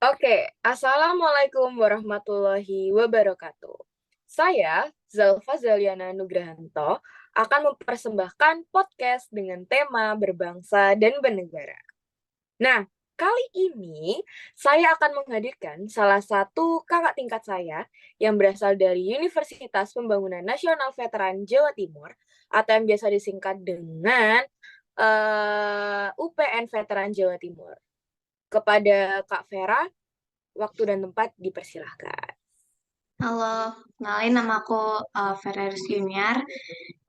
Oke, Assalamualaikum warahmatullahi wabarakatuh. Saya, Zalfa Zaliana Nugrahanto, akan mempersembahkan podcast dengan tema berbangsa dan bernegara. Nah, kali ini saya akan menghadirkan salah satu kakak tingkat saya yang berasal dari Universitas Pembangunan Nasional Veteran Jawa Timur, atau yang biasa disingkat dengan UPN Veteran Jawa Timur. Kepada Kak Vera, waktu dan tempat dipersilahkan. Halo, kenalin nama aku Ferreris Junior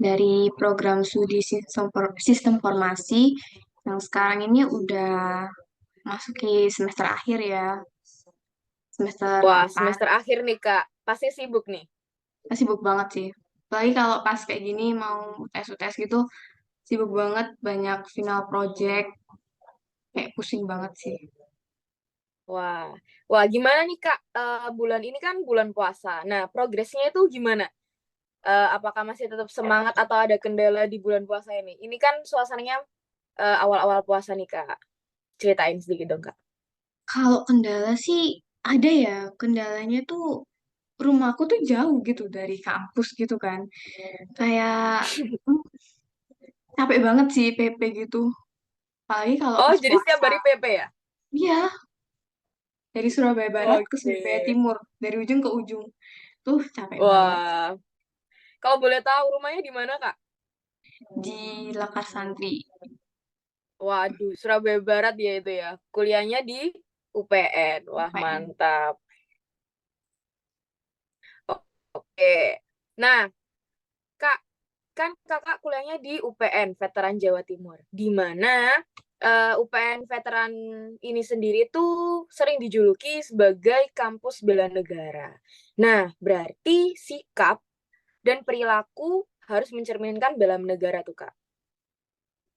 dari program studi Sistem Formasi yang sekarang ini udah masuki semester akhir ya, semester Wah, 8. semester akhir nih, Kak. Pasti sibuk nih. Sibuk banget sih. Apalagi kalau pas kayak gini mau UTS-UTS gitu, sibuk banget, banyak final project, kayak pusing banget sih. Wah, wah gimana nih, Kak? Bulan ini kan bulan puasa. Nah, progresnya itu gimana? Apakah masih tetap semangat atau ada kendala di bulan puasa ini? Ini kan suasananya awal-awal puasa nih, Kak. Ceritain sedikit dong, Kak. Kalau kendala sih ada ya, kendalanya tuh rumahku tuh jauh gitu dari kampus gitu kan. Kayak capek banget sih PP gitu. Apalagi kalau Oh, pas jadi setiap puasa. hari PP ya? Iya, dari Surabaya Barat ke Oke. Surabaya Timur. Dari ujung ke ujung. Tuh capek banget. Wah, kalau boleh tahu rumahnya di mana, Kak? Di Lekar Santri. Waduh, Surabaya Barat ya itu ya. Kuliahnya di UPN. Wah, UPN. mantap. Oke. Nah, Kak, kan Kakak kuliahnya di UPN, Veteran Jawa Timur. Di mana UPN Veteran ini sendiri tuh sering dijuluki sebagai kampus bela negara. Nah, berarti sikap dan perilaku harus mencerminkan bela negara tuh, Kak.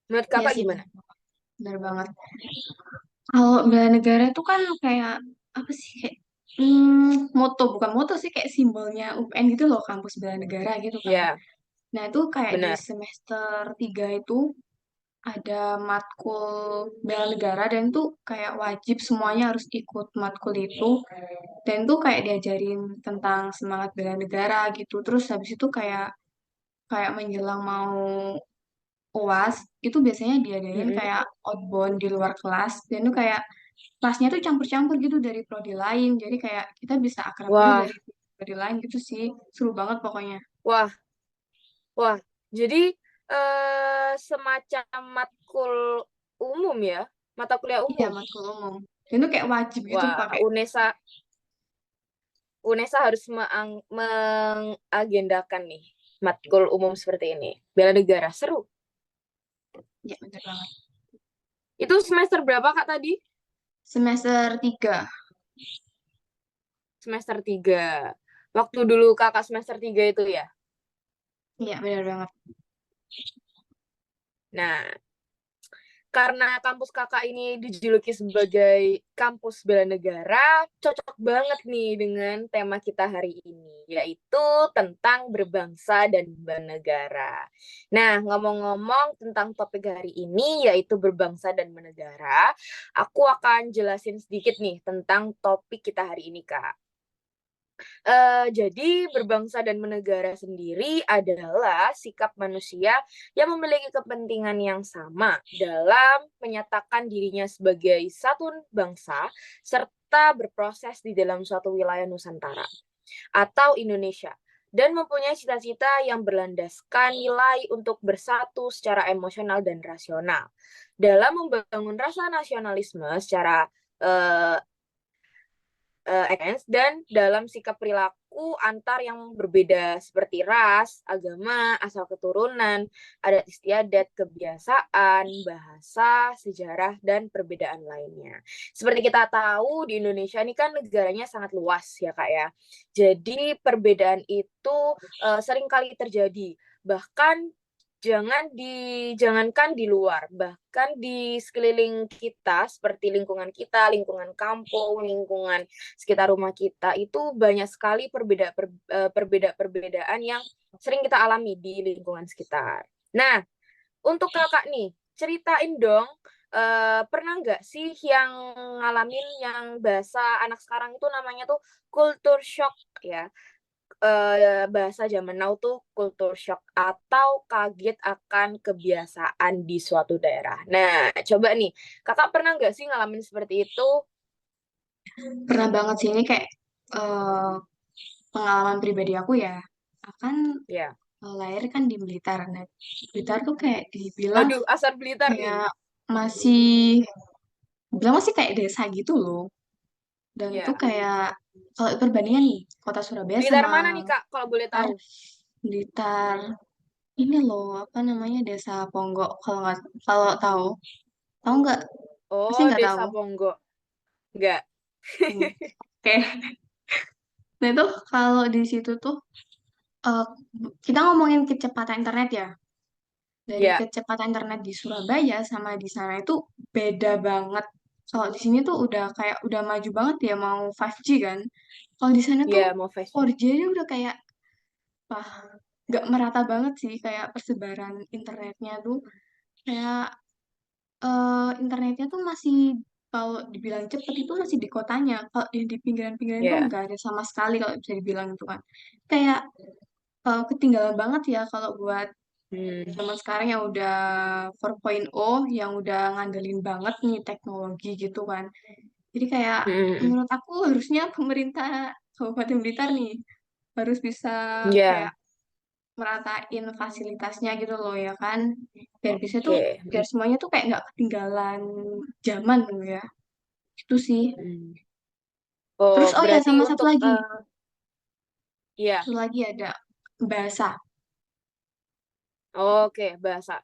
Menurut Iya Kakak sih, gimana? benar banget. Kalau bela negara itu kan kayak apa sih kayak moto bukan moto sih kayak simbolnya UPN gitu loh kampus bela negara gitu kan. Ya, Nah itu kayak di benar. semester 3 itu ada matkul bela negara dan tuh kayak wajib semuanya harus ikut matkul itu dan tuh kayak diajarin tentang semangat bela negara gitu terus habis itu kayak kayak menjelang mau UAS itu biasanya diadain Mm-mm. kayak outbound di luar kelas dan tuh kayak kelasnya tuh campur-campur gitu dari prodi lain jadi kayak kita bisa akrab gitu Wah, dari prodi lain gitu sih seru banget pokoknya. wah, wah. Jadi semacam matkul umum ya, mata kuliah Iya umum. matkul umum dan tuh kayak wajib gitu Wah, pakai. UNESA harus mengagendakan nih matkul umum seperti ini. Bela negara, seru. Ya bener banget. Itu semester berapa, Kak, tadi? Semester 3. Semester 3. Waktu dulu Kakak semester 3 itu ya? Iya benar banget. Nah, karena kampus kakak ini dijuluki sebagai kampus bela negara, cocok banget nih dengan tema kita hari ini, yaitu tentang berbangsa dan bernegara. Nah, ngomong-ngomong tentang topik hari ini, yaitu berbangsa dan bernegara, aku akan jelasin sedikit nih tentang topik kita hari ini, Kak. Jadi berbangsa dan bernegara sendiri adalah sikap manusia yang memiliki kepentingan yang sama dalam menyatakan dirinya sebagai satu bangsa serta berproses di dalam suatu wilayah Nusantara atau Indonesia dan mempunyai cita-cita yang berlandaskan nilai untuk bersatu secara emosional dan rasional. Dalam membangun rasa nasionalisme secara uh, dan dalam sikap perilaku antar yang berbeda seperti ras, agama, asal keturunan, adat istiadat, kebiasaan, bahasa, sejarah, dan perbedaan lainnya. Seperti kita tahu di Indonesia ini kan negaranya sangat luas ya Kak ya. Jadi perbedaan itu sering kali terjadi. Bahkan jangankan di luar, bahkan di sekeliling kita seperti lingkungan kita, lingkungan kampung, lingkungan sekitar rumah kita itu banyak sekali perbedaan yang sering kita alami di lingkungan sekitar. Nah, untuk kakak nih, ceritain dong pernah nggak sih yang ngalamin yang bahasa anak sekarang itu namanya tuh culture shock ya, bahasa zaman now tuh culture shock atau kaget akan kebiasaan di suatu daerah. Nah, coba nih, Kakak pernah nggak sih ngalamin seperti itu? Pernah banget sih ini kayak eh, pengalaman pribadi aku ya. Akan Ya. lahir kan di Blitar. Nah, Blitar tuh kayak dibilang Waduh, asal Blitar nih. kayak masih bilang masih kayak desa gitu loh. Dan itu Ya. kayak kalau perbandingan nih kota Surabaya Blitar sama mana nih, Kak, kalau boleh Blitar, tahu? Blitar ini loh apa namanya Desa Ponggok kalau tahu tahu nggak? Pasti Oh, nggak tahu. Desa Ponggok. Enggak. Hmm. Oke. Nah itu kalau di situ tuh eh, kita ngomongin kecepatan internet ya. Dari Ya. kecepatan internet di Surabaya sama di sana itu beda banget. Kalau di sini tuh udah kayak udah maju banget ya mau 5G kan. Kalau di sana tuh Ya, mau face. 4G nya udah kayak wah nggak merata banget sih kayak persebaran internetnya tuh kayak internetnya tuh masih kalau dibilang cepet itu masih di kotanya. Kalau yang di pinggiran-pinggiran tuh Ya. nggak ada sama sekali kalau bisa dibilang itu kan. Kayak ketinggalan banget ya kalau buat Hmm. zaman sekarang yang udah 4.0 yang udah ngandelin banget nih teknologi gitu kan. Jadi kayak Hmm. menurut aku harusnya pemerintah Kabupaten Blitar nih harus bisa kayak Ya. meratain fasilitasnya gitu loh ya kan. Biar bisa tuh Oke. biar semuanya tuh kayak nggak ketinggalan zaman loh ya. Itu sih. Hmm. Terus Oh, oh ya berarti sama untuk ya. satu lagi ada bahasa. Oke, bahasa.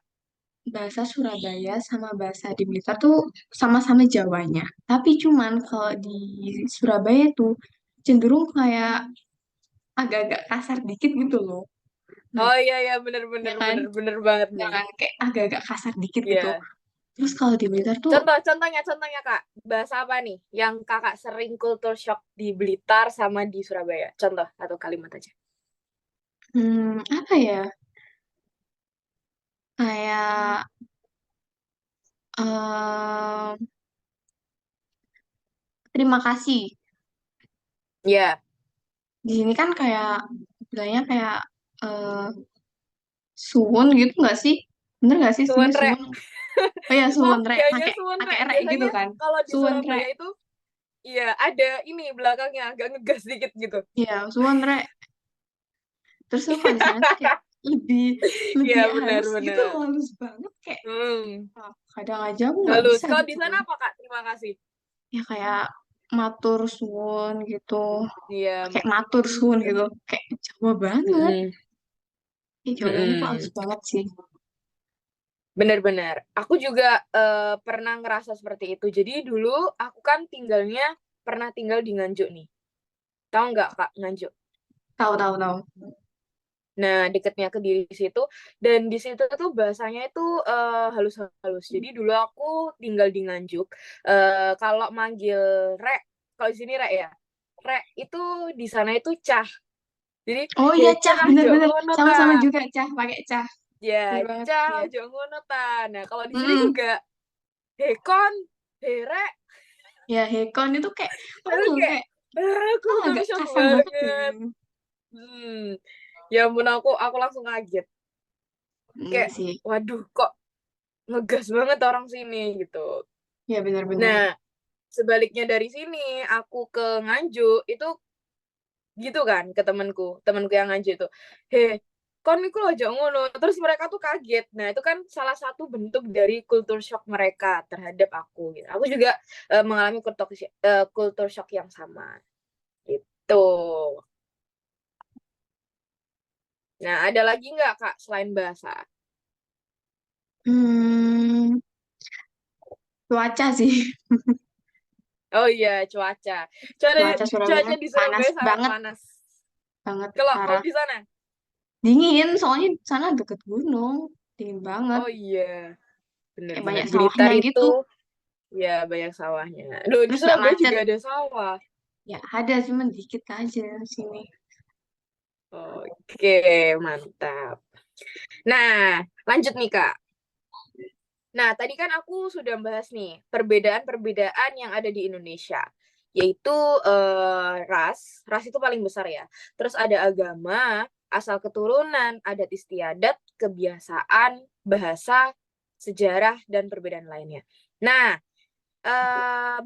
Bahasa Surabaya sama bahasa di Blitar tuh sama-sama Jawanya. Tapi cuman kalau di Surabaya tuh cenderung kayak agak-agak kasar dikit gitu loh. Nah, Oh iya ya, bener ya bener kan? bener bener banget Ya nih. kan? Kayak agak-agak kasar dikit gitu. Iya. Terus kalau di Blitar tuh, Contohnya Kak, bahasa apa nih yang Kakak sering culture shock di Blitar sama di Surabaya? Contoh satu kalimat aja. apa ya? Kayak em, terima kasih. Iya, Di sini kan kayak bilangnya kayak eh, suwun gitu nggak sih? Bener nggak sih sini suwenre. suwun? Oh ya Oh, suwun re, kayaknya pakai suwenre. pakai re gitu Biasanya kan? kalau di Suwun re, Surabaya itu iya ada ini belakangnya agak ngegas dikit gitu. iya suwun re. Terus tuh kalau di sana tuh kayak lebih Iya, lebih halus gitu benar-benar. loh, halus banget kayak Hmm, kadang aja aku nggak halus. bisa Kalau di gitu sana apa Kak? Terima kasih. ya kayak matur suwun gitu Iya, kayak matur suwun gitu kayak Jawa banget mm-mm, ya Jawanya tuh halus mm-mm. banget sih. Bener-bener. Aku juga pernah ngerasa seperti itu. Jadi dulu aku kan pernah tinggal di Nganjuk nih. Tahu nggak Kak Nganjuk? Tahu tahu tahu. Nah, deketnya Kediri situ. Dan di situ tuh bahasanya itu halus-halus. Jadi dulu aku tinggal di Nganjuk. Kalau manggil Rek, kalau di sini Rek ya. Rek itu di sana itu Cah. Jadi, Oh iya he cah Cah, jo bener-bener ngono sama-sama ta. juga cah pakai cah bener Ya, banget Cah, ya. jo ngono ta. Nah, kalau di sini Mm-mm. juga, he kon, he Rek. Ya hekon itu kayak Terus kayak, kayak kultur agak shock kasar banget banget. gitu. Hmm. Ya ampun aku langsung kaget. Iya Kayak, sih waduh kok ngegas banget orang sini gitu. ya benar-benar. Nah, sebaliknya dari sini, aku ke Nganjuk, itu gitu kan ke temanku yang Nganjuk itu. He, kon iku aja ngono. Terus mereka tuh kaget. Nah, itu kan salah satu bentuk dari culture shock mereka terhadap aku gitu. Aku juga mengalami culture shock yang sama gitu. Nah, ada lagi nggak Kak selain bahasa? Hmm, cuaca sih. Oh iya, cuaca. Cuaca, Cuaca Surabaya cuaca di panas Surabaya sangat banget, panas. banget Kalau parah. di sana? Dingin, soalnya di sana deket gunung, dingin banget. Oh iya, Kayak benar-benar. banyak Blitar sawahnya itu gitu. ya banyak sawahnya. Duh, di Terus nggak Surabaya macet. juga ada sawah. Ya ada, cuman dikit aja sini. Oke, mantap. Nah, lanjut nih Kak. Nah, tadi kan aku sudah bahas nih perbedaan-perbedaan yang ada di Indonesia, yaitu ras itu paling besar ya. Terus ada agama, asal keturunan, adat istiadat, kebiasaan, bahasa, sejarah, dan perbedaan lainnya. Nah,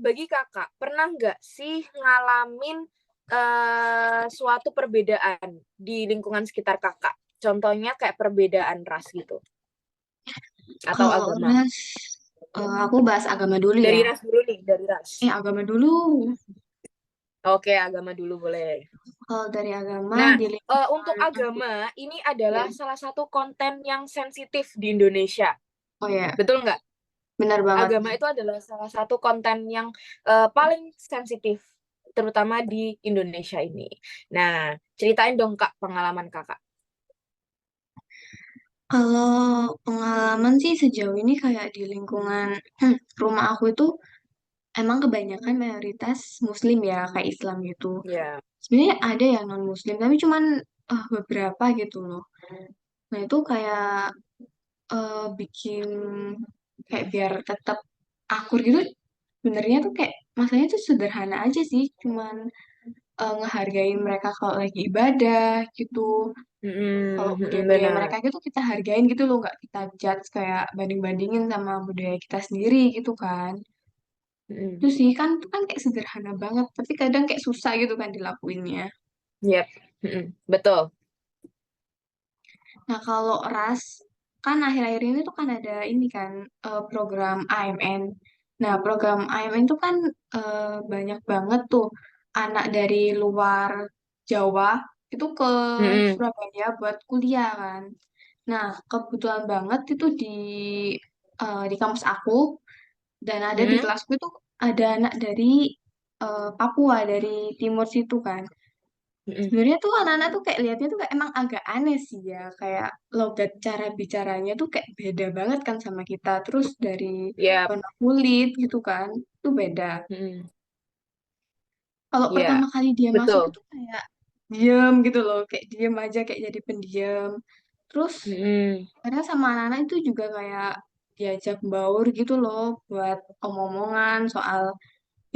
bagi kakak, pernah nggak sih ngalamin suatu perbedaan di lingkungan sekitar kakak? Contohnya kayak perbedaan ras gitu, atau Kalau agama. ras, aku bahas agama dulu Dari ya. ras dulu nih, dari ras. Agama dulu. Oke, agama dulu boleh. Kalau dari agama Nah, di untuk lingkungan aku, agama ini adalah ya. salah satu konten yang sensitif di Indonesia. Oh ya, Betul nggak? benar banget. Agama itu adalah salah satu konten yang paling sensitif, terutama di Indonesia ini. Nah, ceritain dong Kak pengalaman Kakak. Kalau pengalaman sih sejauh ini kayak di lingkungan rumah aku itu emang kebanyakan mayoritas Muslim ya, kayak Islam gitu. Ya. Sebenarnya ada yang non-Muslim, tapi cuman beberapa gitu loh. Nah itu kayak bikin kayak biar tetap akur gitu. Sebenarnya tuh kayak masanya tuh sederhana aja sih, cuman ngehargain mereka kalau lagi ibadah gitu. Kalau budaya-budaya Benar. mereka gitu kita hargain gitu loh, nggak kita judge kayak banding-bandingin sama budaya kita sendiri gitu kan. Itu Mm-mm. sih kan itu kan kayak sederhana banget, tapi kadang kayak susah gitu kan dilakuinnya. Yep. Betul. Nah kalau ras kan akhir-akhir ini tuh kan ada ini kan program AMN. Nah program AMN tuh kan banyak banget tuh anak dari luar Jawa itu ke Mm-mm. Surabaya buat kuliah kan. Nah, kebetulan banget itu di kampus aku dan ada di Mm-mm. kelasku itu ada anak dari Papua dari timur situ kan. Mm-mm. Sebenarnya tuh anak-anak tuh kayak lihatnya tuh kayak emang agak aneh sih ya, kayak logat cara bicaranya tuh kayak beda banget kan sama kita. Terus dari Yep. warna kulit gitu kan, itu beda. Mm-mm. Kalau Ya, pertama kali dia masuk betul. itu kayak diem gitu loh, kayak diem aja kayak jadi pendiam. Terus Mm-mm. karena sama anak-anak itu juga kayak diajak baur gitu loh buat omong-omongan soal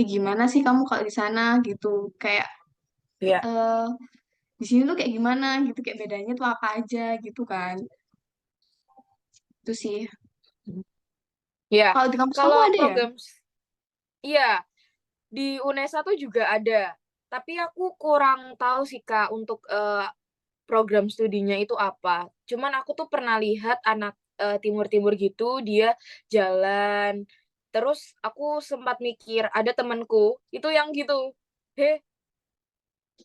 gimana sih kamu kalau di sana gitu. Kayak Ya. eh di sini tuh kayak gimana gitu, kayak bedanya tuh apa aja gitu kan. Itu sih. Ya, Kalau di kampus kamu kalau ada ya? program, iya, di UNESA tuh juga ada. Tapi aku kurang tahu sih Kak untuk program studinya itu apa. Cuman aku tuh pernah lihat anak timur-timur gitu, dia jalan. Terus aku sempat mikir, ada temenku itu yang gitu. Heh,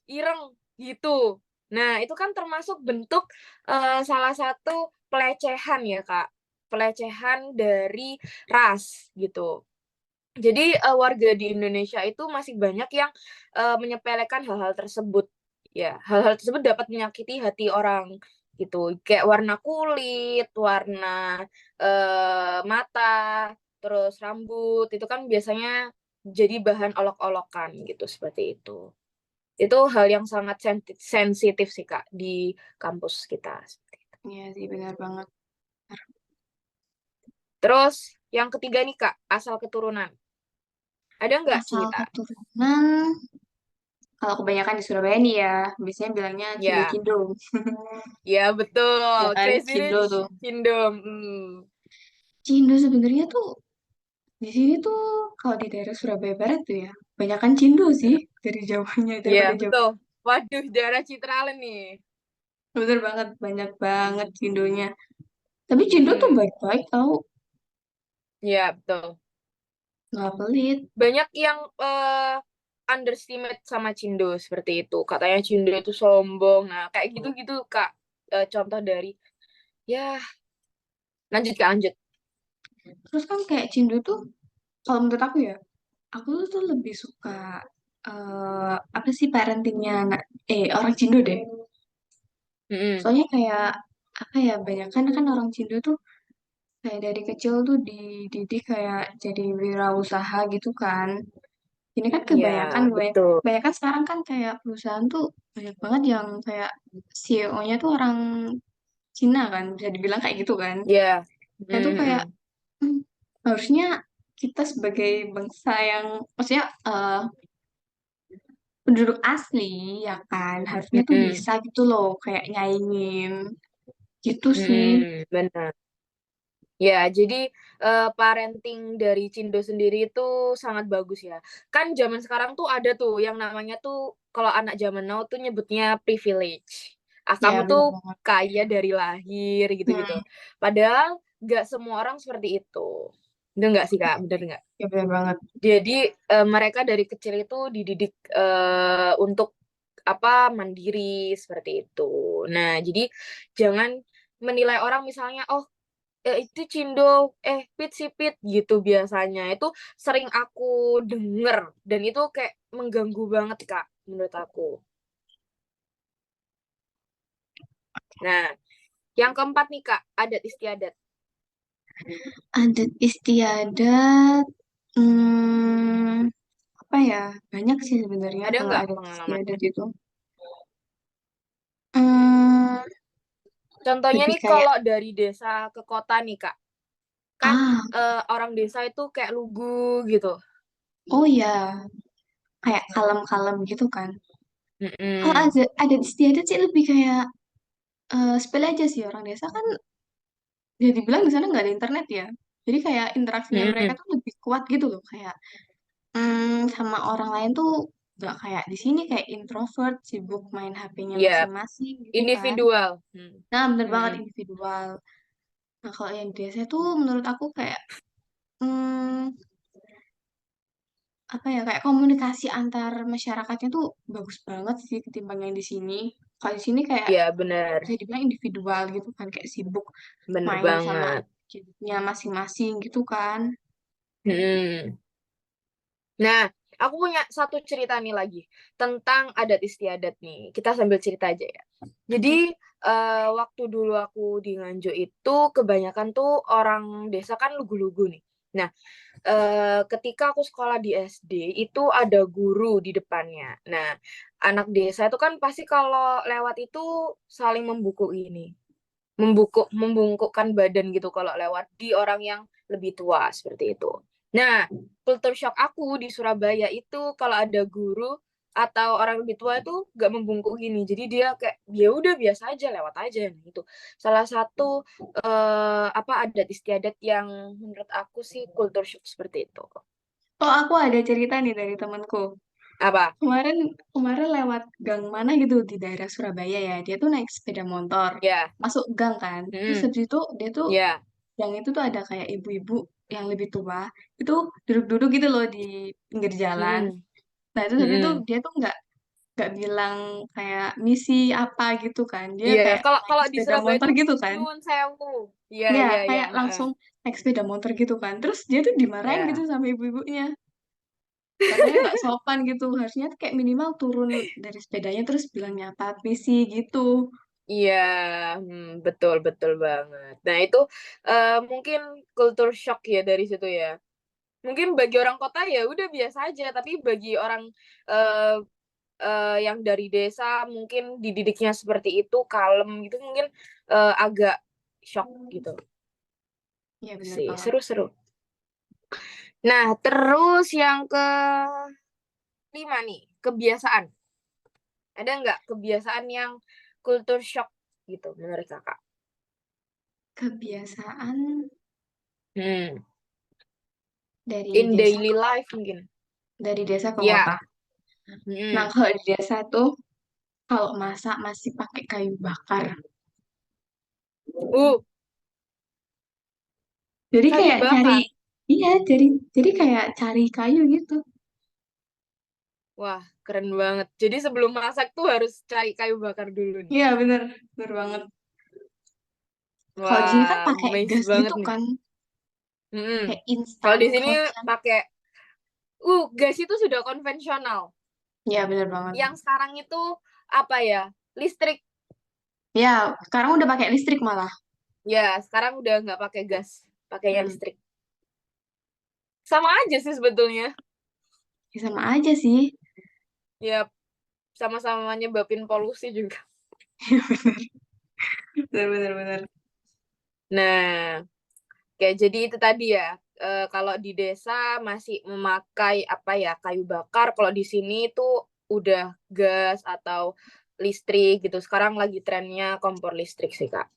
ireng gitu. Nah, itu kan termasuk bentuk salah satu pelecehan ya, Kak. Pelecehan dari ras gitu. Jadi warga di Indonesia itu masih banyak yang menyepelekan hal-hal tersebut. Ya, hal-hal tersebut dapat menyakiti hati orang gitu. Kayak warna kulit, warna mata, terus rambut itu kan biasanya jadi bahan olok-olokan gitu seperti itu. Itu hal yang sangat sensitif sih Kak di kampus kita. Iya sih benar banget. Terus yang ketiga nih Kak, asal keturunan. Ada nggak Asal cerita? keturunan, kalau kebanyakan di Surabaya nih ya, biasanya bilangnya Ya, Cindo-Cindo. ya betul. Ya kan, Crazy Cindo Rich tuh. Kingdom. Cindo sebenarnya tuh di sini tuh kalau di daerah Surabaya Barat tuh ya, banyakan Cindo sih dari Jawanya Ya daripada Jawa. betul. Waduh, daerah Citralen nih. Bener banget, banyak banget Cindonya. Tapi Cindo tuh Mm-mm. baik-baik tau, Ya betul. nggak pelit. Banyak yang underestimate sama Cindo seperti itu. Katanya Cindo itu sombong. Nah, kayak gitu-gitu Kak. Contoh dari ya lanjut Kak, lanjut. Terus kan kayak Cindo tuh, kalau menurut aku tuh lebih suka apa sih parentingnya anak orang Cindo deh. Mm-mm. Soalnya kayak apa ya, banyak kan orang Cindo tuh kayak dari kecil tuh dididik kayak jadi wirausaha gitu kan. Ini kan kebanyakan Ya gue, betul. kebanyakan sekarang kan kayak perusahaan tuh banyak banget yang kayak CEO-nya tuh orang Cina kan, bisa dibilang kayak gitu kan. Ya. Nah, itu kayak Mm-mm. Hmm, harusnya kita sebagai bangsa yang, maksudnya penduduk asli, ya kan, harusnya tuh Mm-mm. bisa gitu loh, kayak nyaingin, gitu sih. Benar. Ya, jadi parenting dari Cindo sendiri itu sangat bagus ya. Kan zaman sekarang tuh ada tuh yang namanya tuh kalau anak zaman now tuh nyebutnya privilege. Ah, Ya, kamu bener tuh banget. kaya dari lahir gitu-gitu. Hmm, Padahal nggak semua orang seperti itu. Bener nggak sih Kak? Bener nggak? ya bener banget. Jadi mereka dari kecil itu dididik untuk apa mandiri seperti itu. Nah, jadi jangan menilai orang misalnya, oh itu Cindo, Pit si Pit gitu biasanya. Itu sering aku denger dan itu kayak mengganggu banget, Kak, menurut aku. Nah, yang keempat nih, Kak, adat istiadat. Adat istiadat, hmm, apa ya? Banyak sih sebenarnya Ada kalau nggak adat pengalaman? istiadat itu. Hmm, Contohnya lebih nih kayak, kalau dari desa ke kota nih, Kak. Kan ah, orang desa itu kayak lugu gitu. oh ya, kayak kalem-kalem gitu kan. Kalau Mm-mm. adat istiadat sih lebih kayak sepele aja sih, orang desa kan, ya dibilang di sana nggak ada internet ya. Jadi kayak interaksinya mereka Mm-mm. tuh lebih kuat gitu loh, kayak sama orang lain tuh nggak kayak di sini, kayak introvert, sibuk main HP-nya Ya, masing-masing gitu kan. individual. Nah, bener banget Mm-mm. individual. Nah, kalau yang di desa tuh menurut aku kayak hmm, apa ya, kayak komunikasi antar masyarakatnya tuh bagus banget sih ketimbang yang di sini. Kalau di sini kayak Ya, benar. bisa dibilang individual gitu kan, kayak sibuk Bener main sama banget. hidupnya masing-masing gitu kan. Mm-mm. Nah, aku punya satu cerita nih lagi tentang adat istiadat nih. Kita sambil cerita aja ya. Oke. Jadi, waktu dulu aku di Nganjuk itu kebanyakan tuh orang desa kan lugu-lugu nih. Nah, ketika aku sekolah di SD itu ada guru di depannya. Nah, anak desa itu kan pasti kalau lewat itu saling membungkuk ini, membungkukkan badan gitu kalau lewat di orang yang lebih tua seperti itu. Nah, culture shock aku di Surabaya itu kalau ada guru atau orang lebih tua itu gak membungkuk gini. Jadi dia kayak ya udah biasa aja lewat aja gitu. Salah satu apa adat istiadat yang menurut aku sih culture shock seperti itu. Oh, aku ada cerita nih dari temanku. Apa? Kemarin kemarin lewat gang mana gitu di daerah Surabaya ya. Dia tuh naik sepeda motor, Ya. masuk gang kan. Terus Hmm. habis itu dia tuh, Ya. gang itu tuh ada kayak ibu-ibu yang lebih tua. Itu duduk-duduk gitu loh di pinggir jalan. Hmm. Nah, itu habis itu Hmm. dia tuh nggak bilang kayak misi apa gitu kan. Dia Iya, kayak kalau naik kalau di sepeda Surabaya motor itu gitu kan. nyuwun sewu. Iya, Ya, iya, iya, kayak heeh. langsung naik sepeda motor gitu kan. Terus dia tuh dimarahin gitu Ya. sama ibu-ibunya. Katanya nggak sopan gitu. Harusnya tuh kayak minimal turun dari sepedanya terus bilang nyapa misi gitu. Iya, betul betul banget. Nah, itu mungkin culture shock ya dari situ ya. Mungkin bagi orang kota ya udah biasa aja, tapi bagi orang eh, yang dari desa mungkin dididiknya seperti itu, kalem gitu mungkin agak shock gitu Iya bener sih. banget. Seru-seru. Nah, terus yang ke lima nih, kebiasaan. Ada nggak kebiasaan yang culture shock gitu menurut kakak? Kebiasaan Hmm. dari In desa daily ke kota. life mungkin. Dari desa ke Ya. kota. Nah, Hmm. kalau di desa tuh kalau masak masih pakai kayu bakar. Uh, Jadi kayu kayak cari, bakar. iya, jadi kayak cari kayu gitu. Wah, keren banget. Jadi sebelum masak tuh harus cari kayu bakar dulu nih. Iya bener, bener banget. Kalau di sini kan Wah, pakai amazed gas banget gitu nih. kan, Mm-mm. kayak Kalau instan. di sini Kalau di sana, pakai, gas itu sudah konvensional. ya bener banget. Yang sekarang itu apa ya? Listrik. Ya, sekarang udah pakai listrik malah. Ya, sekarang udah nggak pakai gas, pakainya Hmm, listrik. Sama aja sih sebetulnya. ya sama aja sih. Ya, sama-sama nyebabin polusi juga. Bener, bener, bener. Nah, Oke, jadi itu tadi ya, kalau di desa masih memakai, apa ya, kayu bakar, kalau di sini tuh udah gas atau listrik gitu. Sekarang lagi trennya kompor listrik sih, Kak.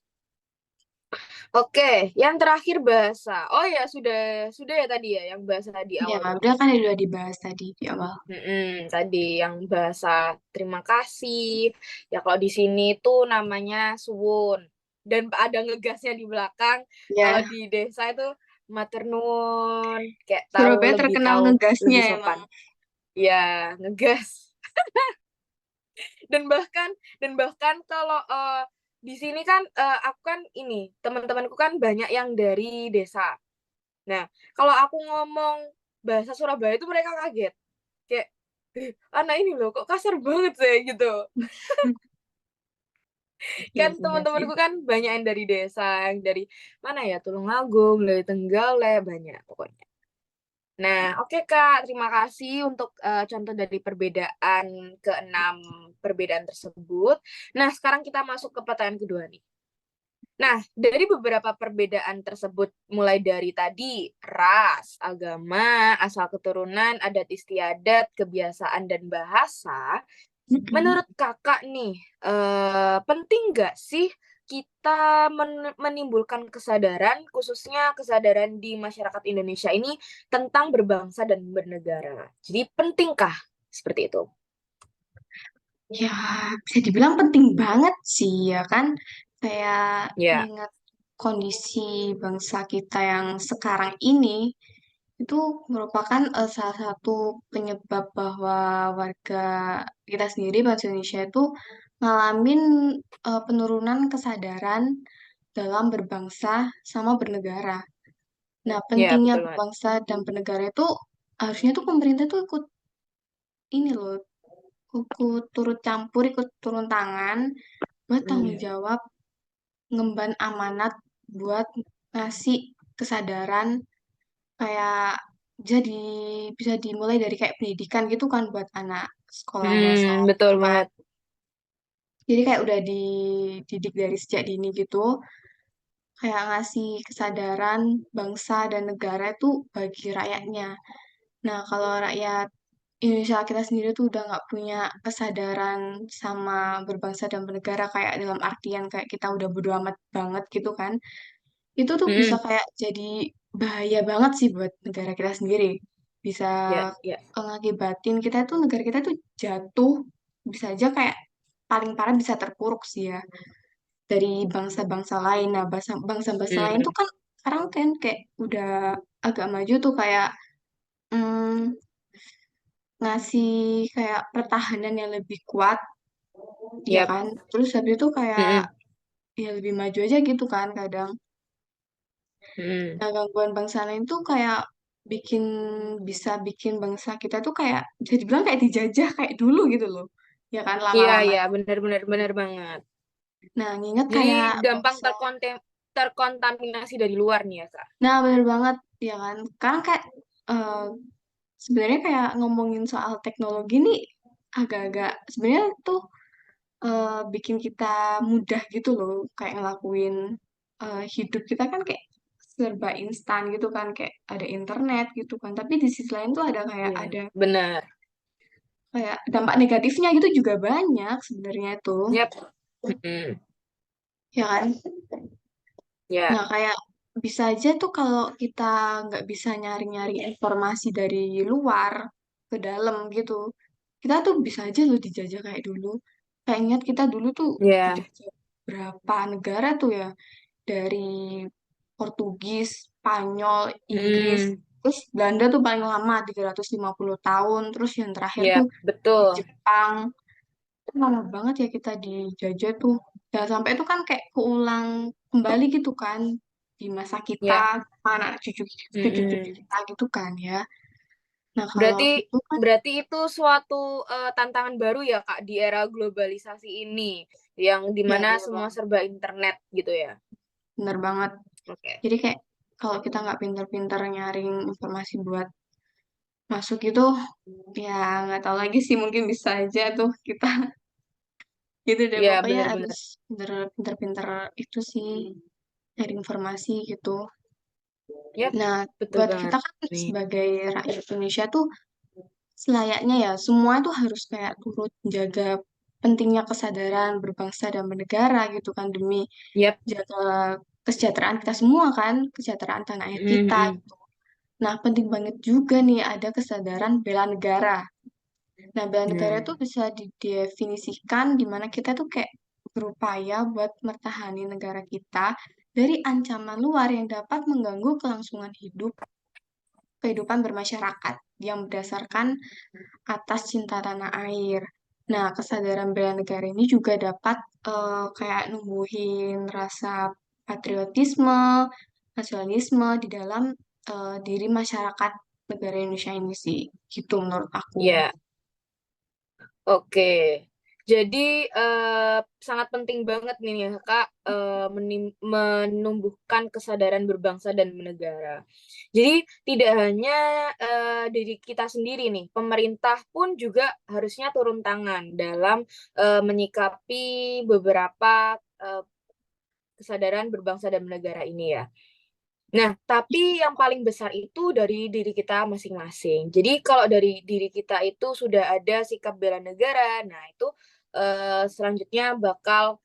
Oke, yang terakhir bahasa. Oh ya, sudah ya tadi ya, yang bahasa di Ya, awal udah berarti. kan udah dibahas tadi di awal. Tadi yang bahasa terima kasih. Ya kalau di sini tuh namanya suwun. Dan ada ngegasnya di belakang. Kalau Ya, di desa itu matur nuwun, kayak Surabaya lebih terkenal tahu ngegasnya lebih emang. sopan. Ya, ngegas. Dan bahkan kalau di sini kan aku kan ini, teman-temanku kan banyak yang dari desa. Nah, kalau aku ngomong bahasa Surabaya itu mereka kaget. Kayak, anak ini loh kok kasar banget sih," gitu. Iya Kan sih, iya sih. teman-temanku kan banyak yang dari desa, yang dari mana ya, Tulungagung, dari Tenggale, banyak pokoknya. Nah, oke Kak, terima kasih untuk contoh dari perbedaan keenam perbedaan tersebut. Nah, sekarang kita masuk ke pertanyaan kedua nih. Nah, dari beberapa perbedaan tersebut, mulai dari tadi ras, agama, asal keturunan, adat istiadat, kebiasaan, dan bahasa, Mm-mm. menurut Kakak nih, penting nggak sih kita menimbulkan kesadaran, khususnya kesadaran di masyarakat Indonesia ini tentang berbangsa dan bernegara? Jadi pentingkah seperti itu? Ya, bisa dibilang penting banget sih ya kan. Kayak Ya, ingat kondisi bangsa kita yang sekarang ini itu merupakan salah satu penyebab bahwa warga kita sendiri, bangsa Indonesia itu ngalamin penurunan kesadaran dalam berbangsa sama bernegara. Nah, ya pentingnya betul banget. berbangsa dan bernegara itu harusnya tuh pemerintah tuh ikut ini loh, ikut turut campur, ikut turun tangan buat tanggung Hmm. jawab ngemban amanat buat ngasih kesadaran kayak jadi bisa dimulai dari kayak pendidikan gitu kan buat anak sekolah dasar Betul gitu kan. banget. Jadi kayak udah dididik dari sejak dini gitu, kayak ngasih kesadaran bangsa dan negara itu bagi rakyatnya. Nah, kalau rakyat Indonesia kita sendiri tuh udah nggak punya kesadaran sama berbangsa dan bernegara kayak dalam artian kayak kita udah bodo amat banget gitu kan. Itu tuh bisa Mm, kayak jadi bahaya banget sih buat negara kita sendiri. Bisa ya, ya. ngakibatin kita tuh negara kita tuh jatuh, bisa aja kayak paling parah bisa terpuruk sih ya dari bangsa-bangsa lain. Nah, bangsa-bangsa lain tuh Mm, kan sekarang kan kayak udah agak maju tuh kayak mm, ngasih kayak pertahanan yang lebih kuat, ya yap. kan? Terus habis itu kayak Mm, ya lebih maju aja gitu kan kadang. mm. Nah, gangguan bangsa lain tuh kayak bikin bisa bikin bangsa kita tuh kayak bisa dibilang kayak dijajah kayak dulu gitu loh. Ya kan Iya, lama-lama. iya, benar-benar benar banget. Nah, nginget Jadi kayak gampang bangsa. terkontaminasi dari luar nih ya, Kak. Nah, bener banget ya kan. Sekarang kayak eh, sebenarnya kayak ngomongin soal teknologi nih agak-agak sebenarnya tuh bikin kita mudah gitu loh kayak ngelakuin hidup kita kan kayak serba instan gitu kan kayak ada internet gitu kan tapi di sisi lain tuh ada kayak Iya, ada benar. kayak dampak negatifnya gitu juga banyak sebenarnya tuh Yap. Mm, ya kan ya. nah kayak bisa aja tuh kalau kita nggak bisa nyari-nyari informasi dari luar ke dalam gitu kita tuh bisa aja loh dijajah kayak dulu kayak ingat kita dulu tuh Ya. dijajah berapa negara tuh ya dari Portugis, Spanyol, Inggris, Mm, terus Belanda tuh paling lama 350 tahun, terus yang terakhir tuh ya, di betul. Jepang. Itu lama banget ya kita dijajah tuh. Dan sampai itu kan kayak keulang kembali gitu kan di masa kita, Ya. anak cucu-cucu Mm-mm. kita gitu kan ya. Nah, kalau Berarti gitu kan berarti itu suatu tantangan baru ya, Kak, di era globalisasi ini, yang ya dimana bener semua banget, serba internet gitu ya. bener banget. Oke. Jadi kayak kalau kita nggak pinter-pinter nyaring informasi buat masuk itu ya nggak tahu lagi sih mungkin bisa aja tuh kita gitu deh Iya, pokoknya harus benar-benar. pinter-pinter itu sih cari informasi gitu Yap, Nah, betul buat banget kita kan nih. sebagai rakyat Indonesia tuh selayaknya ya semua tuh harus kayak turut menjaga pentingnya kesadaran berbangsa dan bernegara gitu kan demi Yap. jaga kesejahteraan kita semua kan, kesejahteraan tanah air kita Mhm. gitu. Nah, penting banget juga nih ada kesadaran bela negara. Nah, bela negara Nah, itu bisa didefinisikan di mana kita tuh kayak berupaya buat mertahanin negara kita dari ancaman luar yang dapat mengganggu kelangsungan hidup, kehidupan bermasyarakat yang berdasarkan atas cinta tanah air. Nah, kesadaran bela negara ini juga dapat kayak numbuhin rasa patriotisme, nasionalisme di dalam diri masyarakat negara Indonesia ini sih, gitu menurut aku. ya, oke. Jadi sangat penting banget nih ya Kak, menumbuhkan kesadaran berbangsa dan bernegara. Jadi tidak hanya diri kita sendiri nih, pemerintah pun juga harusnya turun tangan dalam menyikapi beberapa kesadaran berbangsa dan bernegara ini ya. Nah, tapi yang paling besar itu dari diri kita masing-masing. Jadi kalau dari diri kita itu sudah ada sikap bela negara, nah itu selanjutnya bakal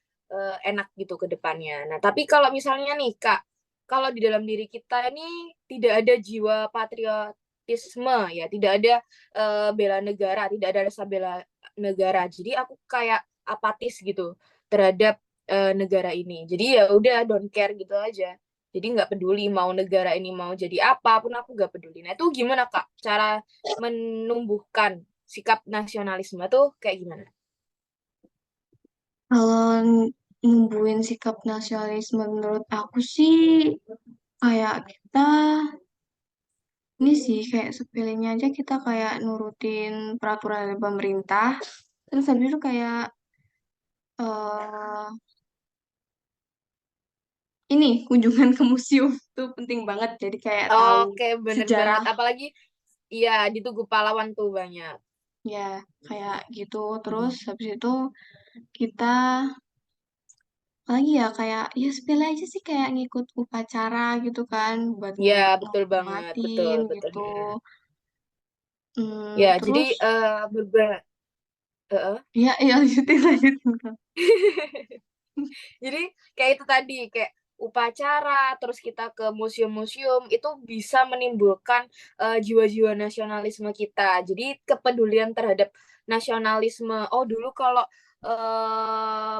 enak gitu ke depannya. Nah, tapi kalau misalnya nih Kak, kalau di dalam diri kita ini tidak ada jiwa patriotisme ya, tidak ada bela negara, tidak ada rasa bela negara. Jadi aku kayak apatis gitu terhadap negara ini. Jadi ya udah don't care gitu aja. Jadi nggak peduli mau negara ini mau jadi apa pun aku nggak peduli. Nah itu gimana Kak? Cara menumbuhkan sikap nasionalisme tuh kayak gimana? Kalau numbuhin sikap nasionalisme menurut aku sih kayak kita ini sih kayak sepelenya aja kita kayak nurutin peraturan dari pemerintah. Terus habis itu kayak eh ini kunjungan ke museum tuh penting banget. Jadi kayak tahu Oke, bener banget. sejarah Apalagi iya di Tugu Pahlawan tuh banyak. ya kayak gitu. Terus Mm. habis itu kita lagi ya kayak ya sepele aja sih kayak ngikut upacara gitu kan buat Ya betul banget, betul ngormatin betul. gitu. Mm. Ya jadi Terus Heeh. ya iya lanjutin lanjutin Kak. Jadi kayak itu tadi, kayak upacara, terus kita ke museum-museum, itu bisa menimbulkan jiwa-jiwa nasionalisme kita. Jadi kepedulian terhadap nasionalisme. Oh dulu kalau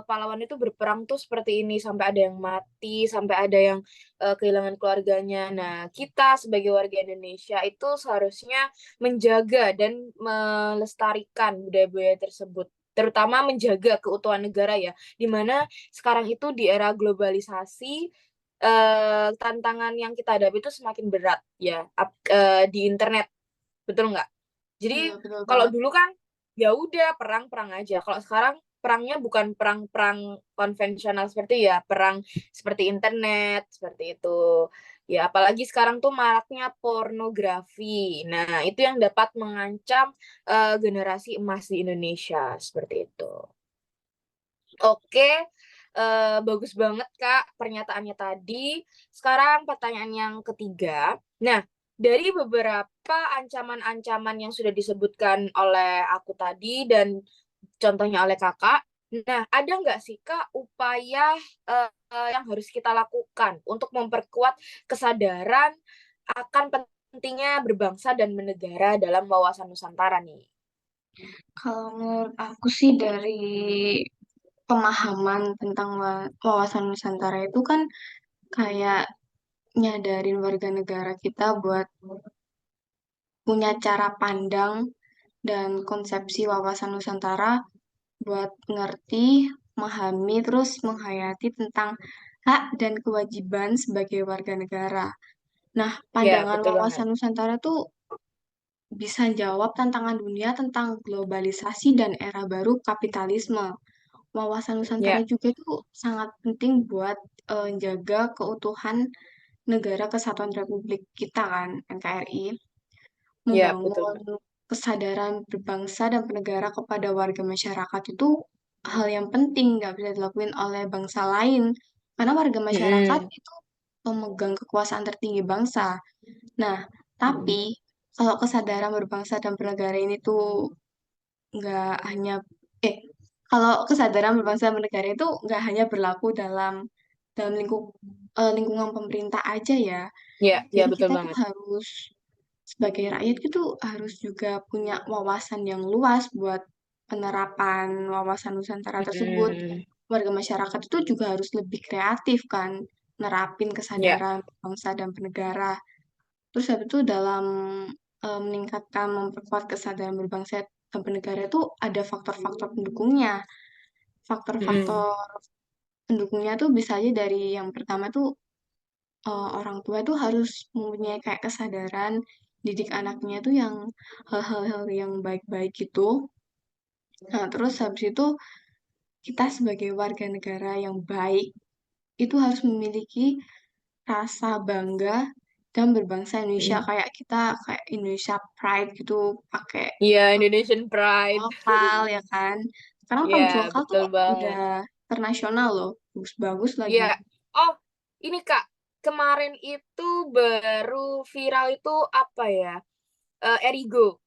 pahlawan itu berperang tuh seperti ini, sampai ada yang mati, sampai ada yang kehilangan keluarganya. Nah, kita sebagai warga Indonesia itu seharusnya menjaga dan melestarikan budaya-budaya tersebut, terutama menjaga keutuhan negara ya, di mana sekarang itu di era globalisasi tantangan yang kita hadapi itu semakin berat ya di internet, betul nggak? Iya Jadi betul kalau banget. dulu kan ya udah perang-perang aja. Kalau sekarang perangnya bukan perang-perang konvensional seperti ya, perang seperti internet, seperti itu. Ya, apalagi sekarang tuh maraknya pornografi. Nah, itu yang dapat mengancam generasi emas di Indonesia, seperti itu. Oke, bagus banget Kak pernyataannya tadi. Sekarang pertanyaan yang ketiga. Nah, dari beberapa ancaman-ancaman yang sudah disebutkan oleh aku tadi dan contohnya oleh Kakak, nah ada nggak sih Kak upaya yang harus kita lakukan untuk memperkuat kesadaran akan pentingnya berbangsa dan bernegara dalam wawasan Nusantara nih? Kalau menurut aku sih dari pemahaman tentang wawasan Nusantara itu kan kayak nyadarin warga negara kita buat punya cara pandang dan konsepsi wawasan Nusantara buat ngerti, memahami, terus menghayati tentang hak dan kewajiban sebagai warga negara. Nah, Ya, pandangan betul banget. wawasan Nusantara tuh bisa jawab tantangan dunia tentang globalisasi dan era baru kapitalisme. Wawasan Nusantara Ya, juga itu sangat penting buat jaga keutuhan Negara Kesatuan Republik kita kan, NKRI, ya, betul membangun banget. kesadaran berbangsa dan bernegara kepada warga masyarakat itu hal yang penting, nggak bisa dilakuin oleh bangsa lain. Karena warga masyarakat Mm-mm. itu pemegang kekuasaan tertinggi bangsa. Nah, tapi kalau kesadaran berbangsa dan bernegara ini tuh nggak hanya eh kalau kesadaran berbangsa dan bernegara itu nggak hanya berlaku dalam lingkungan pemerintah aja ya. Ya, ya Jadi betul kita tuh banget. harus sebagai rakyat itu harus juga punya wawasan yang luas buat penerapan wawasan Nusantara tersebut. Mm-mm. Warga masyarakat itu juga harus lebih kreatif kan, nerapin Ya, kesadaran bangsa dan bernegara. Terus habis itu dalam meningkatkan, memperkuat kesadaran berbangsa dan bernegara itu ada faktor-faktor pendukungnya. mm-mm. Faktor-faktor pendukungnya tuh bisa aja dari yang pertama tuh orang tua tuh harus mempunyai kayak kesadaran didik anaknya tuh yang hal-hal yang baik-baik gitu. Nah, terus habis itu kita sebagai warga negara yang baik itu harus memiliki rasa bangga dan berbangsa Indonesia Mm. kayak kita kayak Indonesia Pride gitu pakai Iya, Indonesian Pride. lokal ya kan. Sekarang Iya, PUBG lokal tuh betul banget. udah internasional loh, bagus-bagus Iya. lagi. Oh, ini Kak, kemarin itu baru viral itu apa ya? Erigo.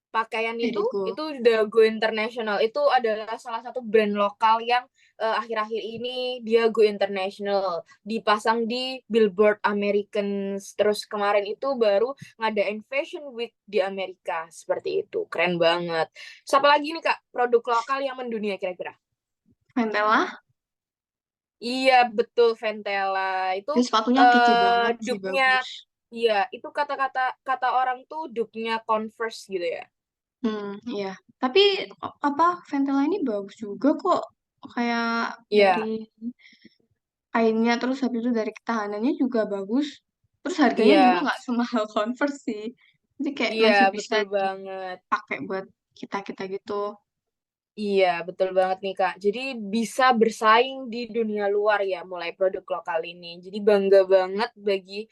Pakaian Jadiku. itu udah go international. Itu adalah salah satu brand lokal yang akhir-akhir ini dia go international, dipasang di billboard American. Terus kemarin itu baru ngadain Fashion Week di Amerika, seperti itu. Keren banget. Siapa lagi nih Kak, produk lokal yang mendunia kira-kira? Ventela, Iya, betul, Ventela. Itu itu sepatunya kece banget sih, dupnya, bagus. iya, itu kata-kata kata orang tuh dupnya Converse gitu ya. Iya. Tapi apa Ventela ini bagus juga kok. Kayak dari Iya, kainnya terus habis itu dari ketahanannya juga bagus. Terus harganya juga iya, nggak semahal Converse sih. Jadi kayak iya, masih bisa betul banget. dipakai buat kita-kita gitu. Iya, betul banget nih, Kak. Jadi bisa bersaing di dunia luar ya, mulai produk lokal ini. Jadi bangga banget bagi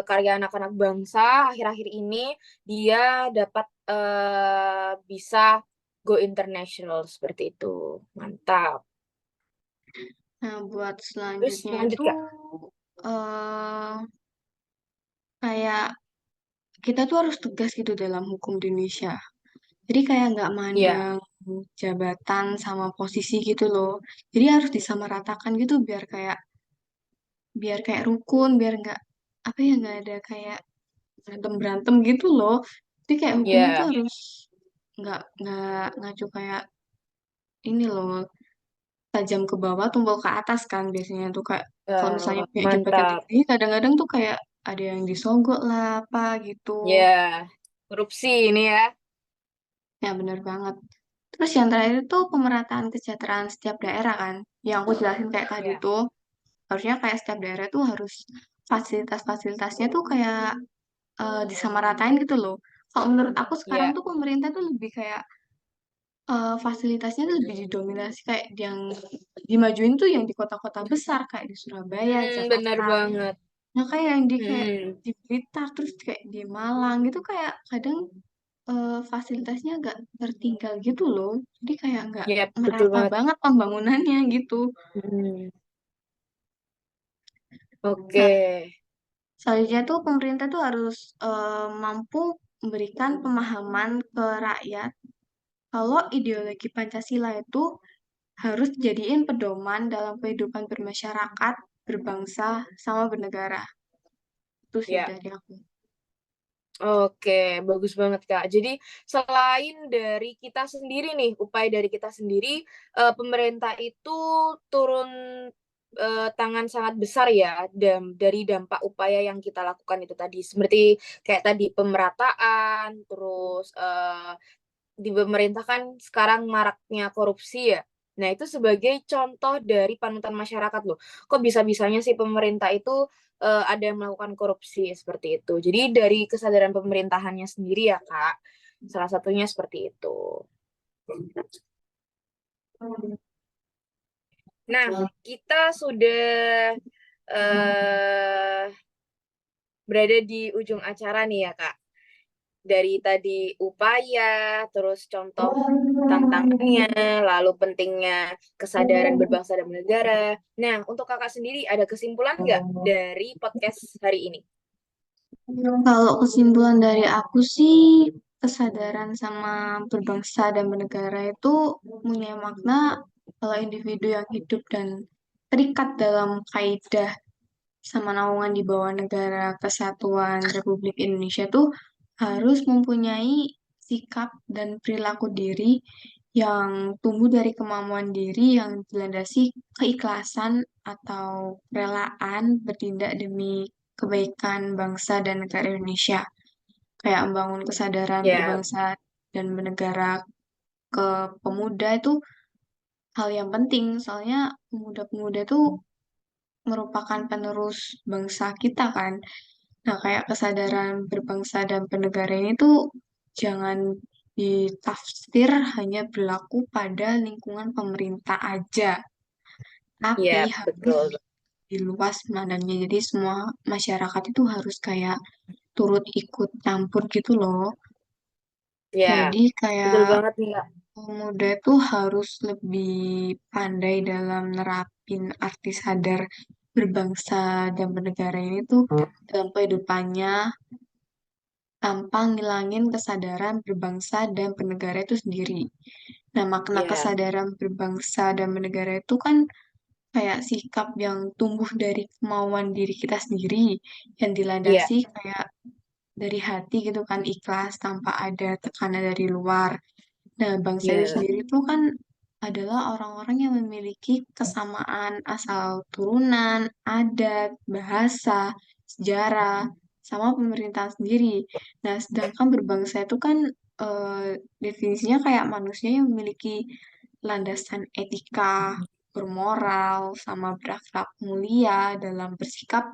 karya anak-anak bangsa akhir-akhir ini dia dapat bisa go international seperti itu. Mantap. Nah, buat Terus selanjutnya lanjut, itu Kak. eh kayak kita tuh harus tegas gitu dalam hukum di Indonesia. Jadi kayak nggak Iya, mandang jabatan sama posisi gitu loh. Jadi harus disamaratakan gitu biar kayak rukun, biar nggak apa ya nggak ada kayak berantem berantem gitu loh. Jadi kayak hukumnya tuh iya. harus nggak ngacu kayak ini loh tajam ke bawah tumpul ke atas kan biasanya tuh kayak kalau misalnya punya jabatan Mantap. tinggi kadang-kadang tuh kayak ada yang disogok lah apa gitu. Ya, korupsi ini ya. Ya bener banget. Terus yang terakhir itu pemerataan kesejahteraan setiap daerah kan. Yang aku jelasin kayak tadi Ya, tuh harusnya kayak setiap daerah tuh harus fasilitas-fasilitasnya tuh kayak disamaratain gitu loh. Kalau menurut aku sekarang ya. tuh pemerintah tuh lebih kayak fasilitasnya tuh lebih didominasi kayak yang dimajuin tuh yang di kota-kota besar kayak di Surabaya, Benar Jakarta. banget. Nah kayak yang di kayak Hmm, di Blitar terus kayak di Malang gitu kayak kadang fasilitasnya agak tertinggal gitu loh. Jadi kayak nggak ya, betul merata banget. banget pembangunannya gitu. Hmm, Nah, oke. selanjutnya tuh pemerintah tuh harus mampu memberikan pemahaman ke rakyat kalau ideologi Pancasila itu harus jadiin pedoman dalam kehidupan bermasyarakat, berbangsa, sama bernegara. Itu sih Ya. dari aku. Oke, bagus banget, Kak. Jadi, selain dari kita sendiri nih, upaya dari kita sendiri, pemerintah itu turun tangan sangat besar ya dari dampak upaya yang kita lakukan itu tadi. Seperti kayak tadi pemerataan, terus di pemerintah kan sekarang maraknya korupsi ya. Nah, itu sebagai contoh dari panutan masyarakat loh. Kok bisa-bisanya sih pemerintah itu ada yang melakukan korupsi seperti itu. Jadi dari kesadaran pemerintahannya sendiri ya, Kak. Salah satunya seperti itu. Nah, kita sudah eh berada di ujung acara nih ya, Kak. dari tadi upaya, terus contoh tantangannya, lalu pentingnya kesadaran berbangsa dan bernegara. Nah, untuk kakak sendiri ada kesimpulan nggak dari podcast hari ini? Kalau kesimpulan dari aku sih, kesadaran sama berbangsa dan bernegara itu punya makna kalau individu yang hidup dan terikat dalam kaidah sama naungan di bawah negara kesatuan Republik Indonesia tuh harus mempunyai sikap dan perilaku diri yang tumbuh dari kemampuan diri yang dilandasi keikhlasan atau relaan bertindak demi kebaikan bangsa dan negara Indonesia. Kayak membangun kesadaran Ya, berbangsa dan bernegara ke pemuda itu hal yang penting, soalnya pemuda-pemuda itu merupakan penerus bangsa kita kan. Nah, kayak kesadaran berbangsa dan bernegara ini tuh jangan ditafsir hanya berlaku pada lingkungan pemerintah aja, tapi ya harus betul. diluas mandangnya. Jadi semua masyarakat itu harus kayak turut ikut campur gitu loh. Ya, Jadi betul kayak banget nih, Kak. pemuda itu harus lebih pandai dalam nerapin arti sadar berbangsa dan bernegara ini tuh dalam kehidupannya tanpa ngilangin kesadaran berbangsa dan bernegara itu sendiri. Nah, makna Ya, kesadaran berbangsa dan bernegara itu kan kayak sikap yang tumbuh dari kemauan diri kita sendiri, yang ya, dilandasi kayak dari hati gitu kan, ikhlas tanpa ada tekanan dari luar. Nah, bangsa itu ya. sendiri itu kan adalah orang-orang yang memiliki kesamaan asal turunan, adat, bahasa, sejarah, sama pemerintahan sendiri. Nah, sedangkan berbangsa itu kan definisinya kayak manusia yang memiliki landasan etika, bermoral, sama berakhlak mulia dalam bersikap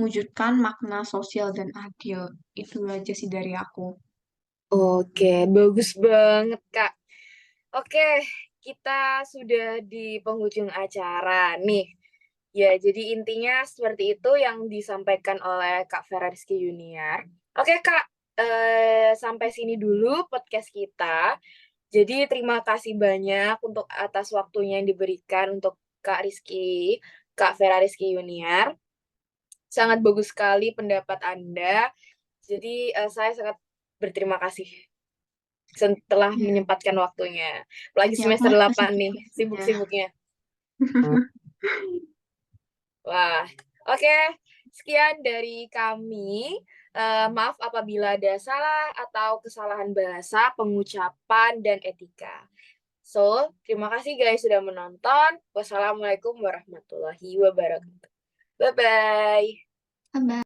mewujudkan makna sosial dan adil. Itu aja sih dari aku. Oke, bagus banget, Kak. Oke, kita sudah di penghujung acara nih. Ya, jadi intinya seperti itu yang disampaikan oleh Kak Vera Rizky Junior. Oke, Kak, sampai sini dulu podcast kita. Jadi terima kasih banyak untuk atas waktunya yang diberikan untuk Kak Rizky, Kak Vera Rizky Junior. Sangat bagus sekali pendapat Anda. Jadi saya sangat berterima kasih setelah Ya, menyempatkan waktunya. Apalagi ya aku semester makasih 8 nih, juga. Ya. sibuk-sibuknya. Wah, oke. Sekian dari kami. Maaf apabila ada salah atau kesalahan bahasa, pengucapan, dan etika. So, terima kasih guys sudah menonton. Wassalamualaikum warahmatullahi wabarakatuh. Bye-bye. Bye-bye.